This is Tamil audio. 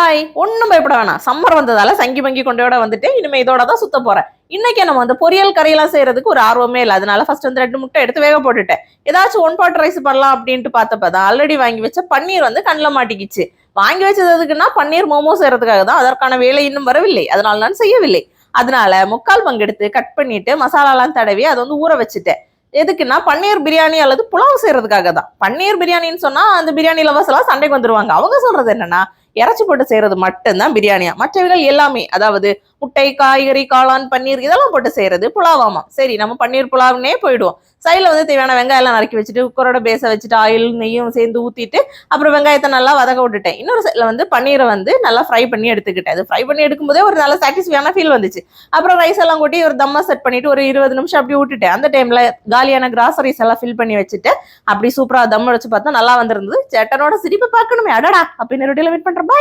ஹாய், ஒன்றும் பயப்பட வேணாம். சம்மர் வந்ததால சங்கி பங்கி கொண்டோட வந்துட்டு இனிமே இதோட தான் சுத்த போறேன். இன்னைக்கு நம்ம வந்து பொரியல் கறியெல்லாம் செய்யறதுக்கு ஒரு ஆர்வமே இல்லை. அதனால ஃபர்ஸ்ட் வந்து 2 முட்டை எடுத்து வேக போட்டுட்டேன். ஏதாச்சும் ஒன் பாட் ரைஸ் பண்ணலாம் அப்படின்ட்டு பார்த்தப்பதான் ஆல்ரெடி வாங்கி வச்ச பன்னீர் வந்து கண்ணில் மாட்டிக்கிச்சு. வாங்கி வச்சது எதுக்குன்னா பன்னீர் மோமோ செய்யறதுக்காக தான். அதற்கான வேலை இன்னும் வரவில்லை, அதனால நான் செய்யவில்லை. அதனால 3/4 பங்கு எடுத்து கட் பண்ணிட்டு மசாலாலாம் தடவி அதை வந்து ஊற வச்சுட்டேன். எதுக்குன்னா பன்னீர் பிரியாணி அல்லது புலாவ் செய்யறதுக்காக தான். பன்னீர் பிரியாணின்னு சொன்னா அந்த பிரியாணி லவர்ஸ் எல்லாம் சண்டைக்கு வந்துருவாங்க. அவங்க சொல்றது என்னன்னா இறைச்சி போட்டு செய்யறது மட்டும்தான் பிரியாணியா, மற்றவைகள் எல்லாமே அதாவது முட்டை, காய்கறி, காளான், பன்னீர் இதெல்லாம் போட்டு செய்யறது புலாவாமா. சரி, நம்ம பன்னீர் புலாவ்னே போயிடுவோம். சைடில் வந்து தேவையான வெங்காயம் எல்லாம் நறுக்கி வச்சுட்டு குக்கரோட பேஸை வச்சுட்டு ஆயில் நெய்யும் சேர்ந்து ஊத்திட்டு அப்புறம் வெங்காயத்தை நல்லா வதக்க விட்டுட்டேன். இன்னொரு சைடில் வந்து பன்னீரை வந்து நல்லா ஃப்ரை பண்ணி எடுத்துக்கிட்டேன். அது ஃப்ரை பண்ணி எடுக்கும்போதே ஒரு நல்ல சாட்டிஸ்ஃபையான ஃபீல் வந்துச்சு. அப்புறம் ரைஸ் எல்லாம் கொட்டி ஒரு தம்மா செட் பண்ணிட்டு ஒரு 20 நிமிஷம் அப்படி விட்டுட்டேன். அந்த டைம்ல காலியான கிராசரிஸ் எல்லாம் ஃபில் பண்ணி வச்சுட்டு அப்படி சூப்பரா தம் வச்சு பார்த்தா நல்லா வந்திருந்தது. சேட்டனோட சிரிப்பு பார்க்கணுமே, அடடா அப்படின்னு ரொட்டியில வெயிட் பண்றேன். பாய்.